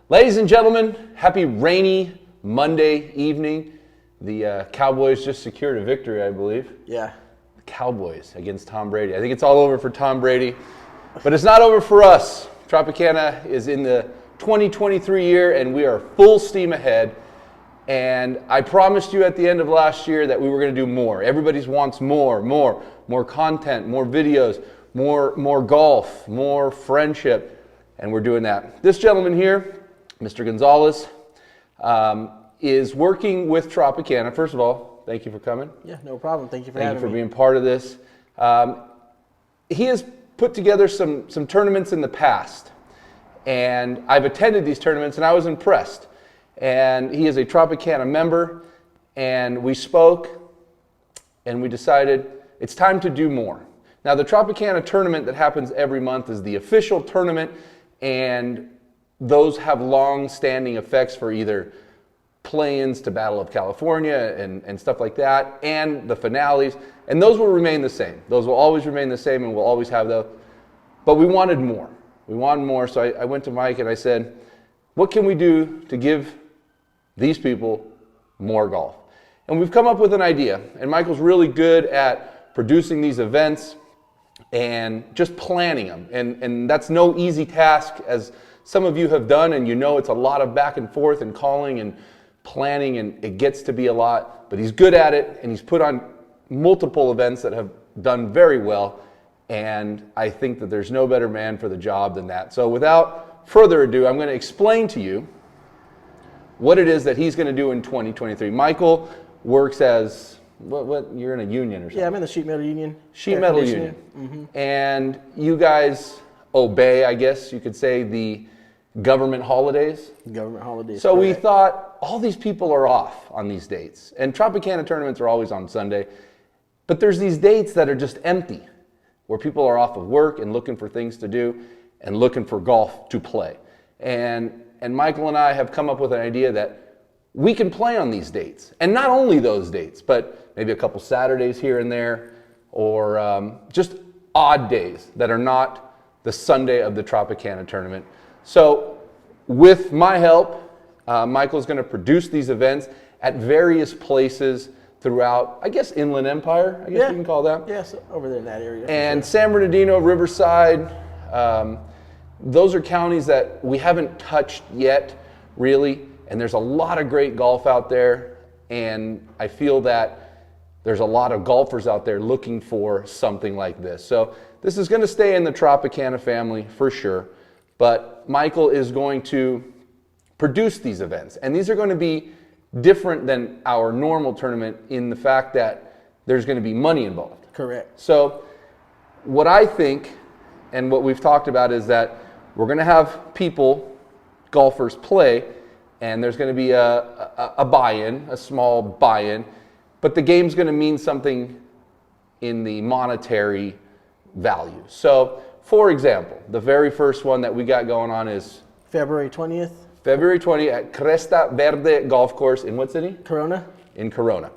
Ladies and gentlemen, happy rainy Monday evening. The Cowboys just secured a victory, I believe. Yeah. The Cowboys against Tom Brady. I think it's all over for Tom Brady, but it's not over for us. Tropicana is in the 2023 year, and we are full steam ahead. And I promised you at the end of last year that we were going to do more. Everybody wants more content, more videos, more golf, more friendship, and we're doing that. This gentleman here, Mr. Gonzalez, is working with Tropicana. First of all, thank you for coming. Yeah, no problem. Thank you for having me. Thank you for being part of this. He has put together some tournaments in the past, and I've attended these tournaments, and I was impressed. And he is a Tropicana member, and we spoke, and we decided it's time to do more. Now, the Tropicana tournament that happens every month is the official tournament, and those have long-standing effects for either play-ins to Battle of California and stuff like that, and the finales, and those will remain the same. Those will always remain the same, and we'll always have those. But we wanted more. We wanted more, so I went to Mike and I said, what can we do to give these people more golf? And we've come up with an idea, and Michael's really good at producing these events and just planning them, and that's no easy task, as some of you have done, and you know it's a lot of back and forth and calling and planning, and it gets to be a lot, but he's good at it, and he's put on multiple events that have done very well, and I think that there's no better man for the job than that. So without further ado, I'm going to explain to you what it is that he's going to do in 2023. Michael works as, what you're in a union or something? Yeah, I'm in the sheet metal union. Sheet metal union. Mm-hmm. And you guys obey, I guess you could say, the government holidays. Government holidays. So correct. we thought all these people are off on these dates. And Tropicana tournaments are always on Sunday. But there's these dates that are just empty, where people are off of work and looking for things to do and looking for golf to play. And Michael and I have come up with an idea that we can play on these dates. And not only those dates, but maybe a couple Saturdays here and there, or just odd days that are not the Sunday of the Tropicana tournament. So with my help, Michael's going to produce these events at various places throughout, I guess, Inland Empire, I guess you can call that. Yes, over there in that area. And San Bernardino, Riverside, those are counties that we haven't touched yet, really. And there's a lot of great golf out there. And I feel that there's a lot of golfers out there looking for something like this. So this is going to stay in the Tropicana family for sure. But Michael is going to produce these events. And these are going to be different than our normal tournament in the fact that there's going to be money involved. Correct. So what I think and what we've talked about is that we're going to have people, golfers, play, and there's going to be a buy-in, a small buy-in, but the game's going to mean something in the monetary value. So, for example, the very first one that we got going on is February 20th. February 20th at Cresta Verde Golf Course in what city? Corona. In Corona.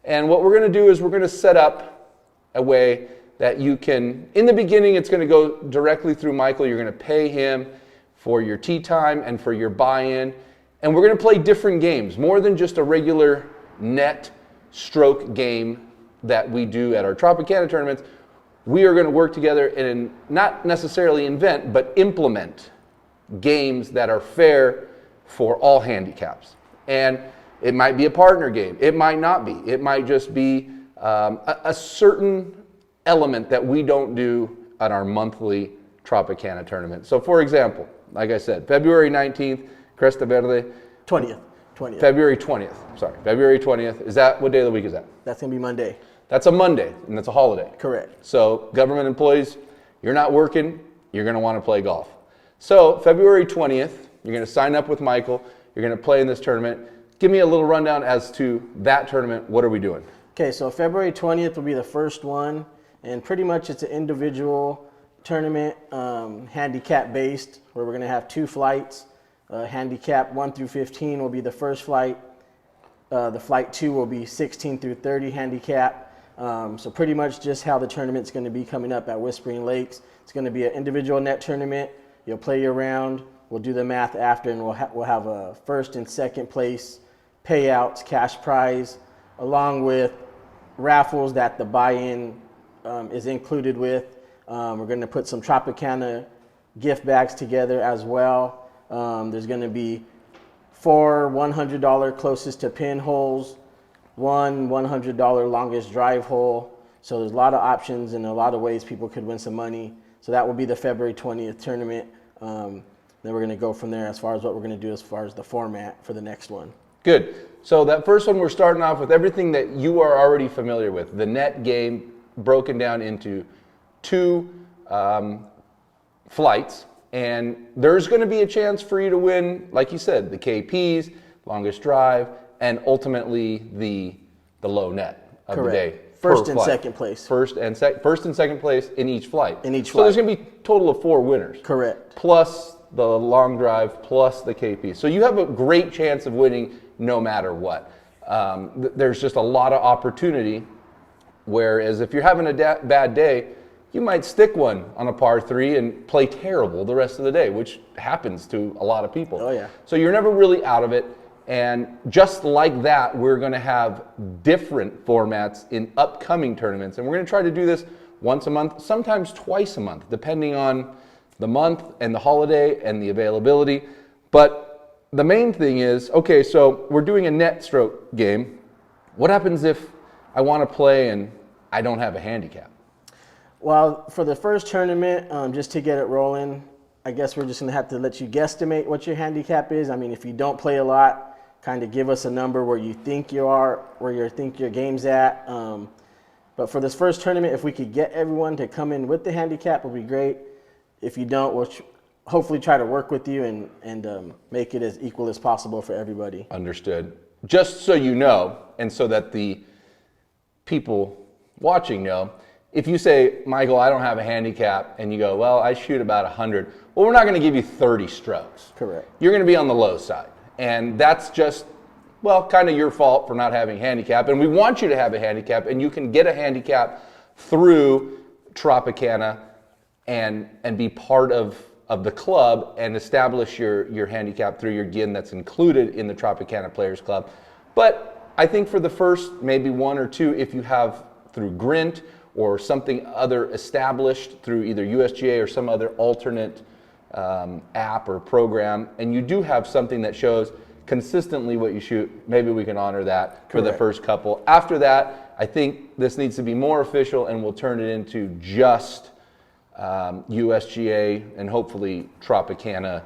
And what we're going to do is we're going to set up a way that you can, in the beginning, it's going to go directly through Michael. You're going to pay him for your tee time and for your buy-in. And we're going to play different games, more than just a regular net stroke game that we do at our Tropicana tournaments. We are going to work together and not necessarily invent, but implement games that are fair for all handicaps. And it might be a partner game. It might not be. It might just be a certain element that we don't do at our monthly Tropicana tournament. So for example, like I said, February 19th, Cresta Verde. 20th. February 20th. Sorry, February 20th. Is that, what day of the week is that? That's going to be Monday. That's a Monday, and that's a holiday. Correct. So government employees, you're not working, you're going to want to play golf. So February 20th, you're going to sign up with Michael. You're going to play in this tournament. Give me a little rundown as to that tournament. What are we doing? Okay, so February 20th will be the first one, and pretty much it's an individual tournament, handicap-based, where we're going to have 2 flights. Handicap 1 through 15 will be the first flight. The flight 2 will be 16 through 30 handicap. So pretty much just how the tournament's going to be coming up at Whispering Lakes. It's going to be an individual net tournament. You'll play your round. We'll do the math after, and we'll have a first and second place payouts, cash prize, along with raffles that the buy-in is included with. We're going to put some Tropicana gift bags together as well. There's going to be 4 $100 closest to pin holes, 1 $100 longest drive hole. So there's a lot of options and a lot of ways people could win some money. So that will be the February 20th tournament. Then we're going to go from there as far as what we're going to do as far as the format for the next one. Good. So that first one, we're starting off with everything that you are already familiar with. The net game broken down into 2 flights. And there's going to be a chance for you to win, like you said, the KPs, longest drive, and ultimately the low net of the day. First and second place. First and second place in each flight. In each So flight. there's going to be a total of 4 winners. Correct. Plus the long drive, plus the KP. So you have a great chance of winning no matter what. There's just a lot of opportunity, whereas if you're having a bad day, you might stick one on a par 3 and play terrible the rest of the day, which happens to a lot of people. Oh, yeah. So you're never really out of it. And just like that, we're going to have different formats in upcoming tournaments. And we're going to try to do this once a month, sometimes twice a month, depending on the month and the holiday and the availability. But the main thing is, okay, so we're doing a net stroke game. What happens if I want to play and I don't have a handicap? Well, for the first tournament, just to get it rolling, I guess we're just going to have to let you guesstimate what your handicap is. I mean, if you don't play a lot, kind of give us a number where you think you are, where you think your game's at. But for this first tournament, if we could get everyone to come in with the handicap, it would be great. If you don't, we'll hopefully try to work with you and make it as equal as possible for everybody. Understood. Just so you know, and so that the people watching know, if you say, Michael, I don't have a handicap, and you go, well, I shoot about 100, well, we're not going to give you 30 strokes. Correct. You're going to be on the low side. And that's just, well, kind of your fault for not having a handicap. And we want you to have a handicap, and you can get a handicap through Tropicana and be part of the club and establish your handicap through your GIN that's included in the Tropicana Players Club. But I think for the first maybe 1 or 2, if you have through Grint or something other established through either USGA or some other alternate app or program, and you do have something that shows consistently what you shoot, maybe we can honor that for the first couple. After that, I think this needs to be more official, and we'll turn it into just USGA and hopefully Tropicana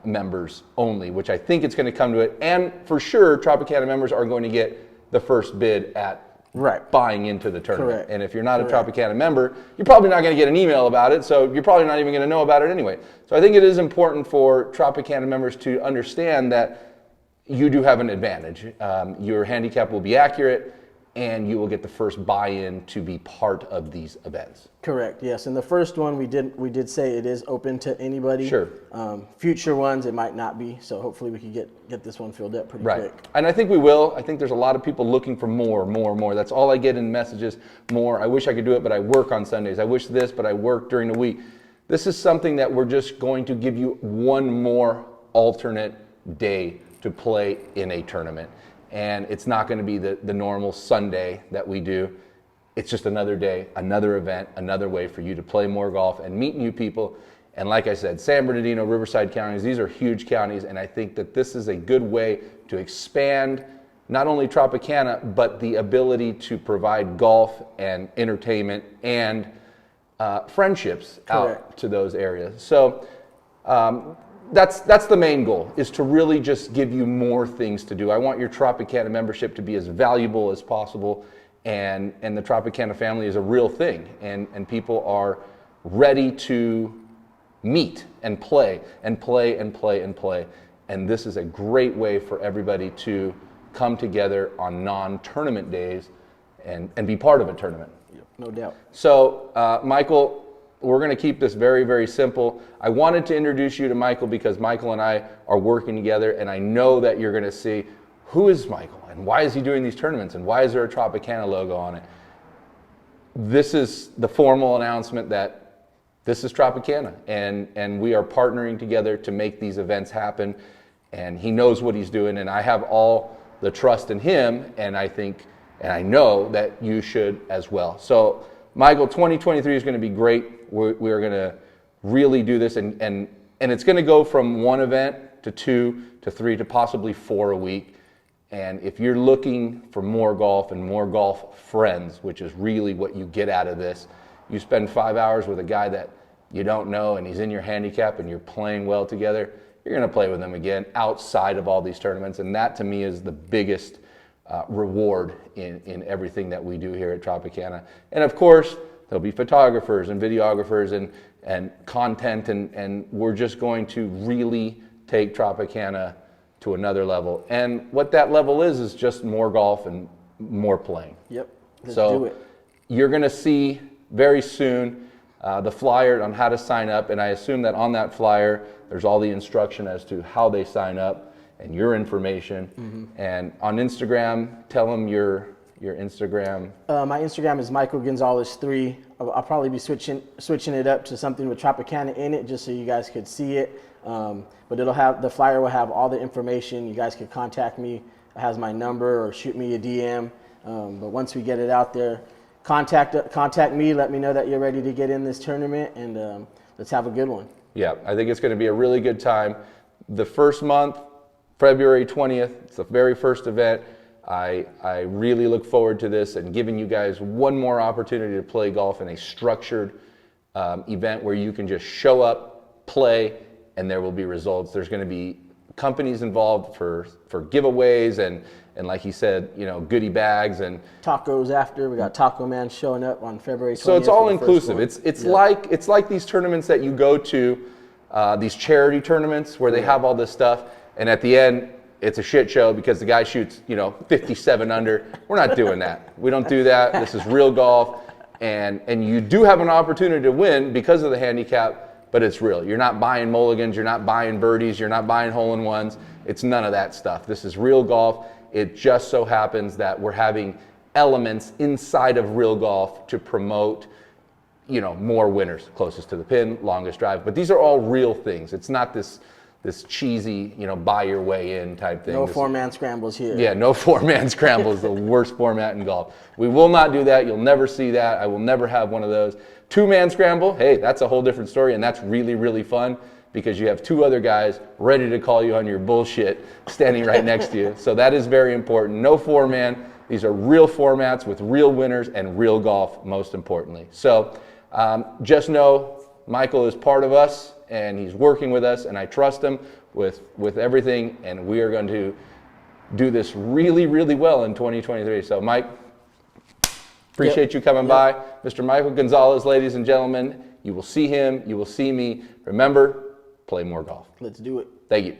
members only, which I think it's going to come to it. And for sure, Tropicana members are going to get the first bid at buying into the tournament. Correct. And if you're not a Tropicana member, you're probably not going to get an email about it, so you're probably not even going to know about it anyway. So I think it is important for Tropicana members to understand that you do have an advantage. Your handicap will be accurate, and you will get the first buy-in to be part of these events. Correct. Yes. And the first one we did say it is open to anybody. Sure. Future ones it might not be. So hopefully we can get this one filled up pretty quick. And I think we will. I think there's a lot of people looking for more. That's all I get in messages. More. I wish I could do it, but I work on Sundays. I wish this, but I work during the week. This is something that we're just going to give you one more alternate day to play in a tournament. And it's not going to be the normal Sunday that we do. It's just another day, another event, another way for you to play more golf and meet new people. And like I said, San Bernardino, Riverside counties, these are huge counties, and I think that this is a good way to expand not only Tropicana, but the ability to provide golf and entertainment and friendships out to those areas. So that's the main goal, is to really just give you more things to do. I want your Tropicana membership to be as valuable as possible, and the Tropicana family is a real thing, and people are ready to meet and play and play and play and play. And this is a great way for everybody to come together on non-tournament days and be part of a tournament. No doubt. So, Michael, we're going to keep this very, very simple. I wanted to introduce you to Michael because Michael and I are working together, and I know that you're going to see, who is Michael and why is he doing these tournaments and why is there a Tropicana logo on it? This is the formal announcement that this is Tropicana, and we are partnering together to make these events happen. And he knows what he's doing, and I have all the trust in him, and I think, and I know that you should as well. So, Michael, 2023 is going to be great. We're going to really do this, and it's going to go from one event to 2 to 3 to possibly 4 a week. And if you're looking for more golf and more golf friends, which is really what you get out of this, you spend 5 hours with a guy that you don't know and he's in your handicap and you're playing well together, you're going to play with him again outside of all these tournaments. And that to me is the biggest reward in everything that we do here at Tropicana. And of course, there'll be photographers and videographers and content, and we're just going to really take Tropicana to another level. And what that level is just more golf and more playing. Yep, let's so do it. You're going to see very soon the flyer on how to sign up, and I assume that on that flyer there's all the instruction as to how they sign up and your information. Mm-hmm. And on Instagram, tell them your Instagram. My Instagram is Michael Gonzalez 3. I'll probably be switching it up to something with Tropicana in it, just so you guys could see it. But the flyer will have all the information. You guys could contact me. It has my number, or shoot me a DM. But once we get it out there, contact me. Let me know that you're ready to get in this tournament, and let's have a good one. Yeah, I think it's going to be a really good time. The first month, February 20th, it's the very first event. I really look forward to this and giving you guys one more opportunity to play golf in a structured event where you can just show up, play, and there will be results. There's going to be companies involved for giveaways and like he said, goodie bags and tacos after. We got Taco Man showing up on February 20th. So it's all inclusive. It's like these tournaments that you go to, these charity tournaments where they have all this stuff, and at the end it's a shit show because the guy shoots 57 under. We're not doing that. We don't do that. This is real golf, and you do have an opportunity to win because of the handicap. But it's real. You're not buying mulligans, you're not buying birdies, you're not buying hole-in-ones. It's none of that stuff. This is real golf. It just so happens that we're having elements inside of real golf to promote, more winners, closest to the pin, longest drive. But these are all real things. It's not this cheesy, buy your way in type thing. No four-man scrambles here. Yeah, no four-man scrambles, the worst format in golf. We will not do that. You'll never see that. I will never have one of those. Two-man scramble, hey, that's a whole different story, and that's really, really fun because you have two other guys ready to call you on your bullshit standing right next to you. So that is very important. No four-man. These are real formats with real winners and real golf, most importantly. So just know Michael is part of us, and he's working with us, and I trust him with everything, and we are going to do this really, really well in 2023. So, Mike, appreciate you coming by. Mr. Michael Gonzalez, ladies and gentlemen, you will see him, you will see me. Remember, play more golf. Let's do it. Thank you.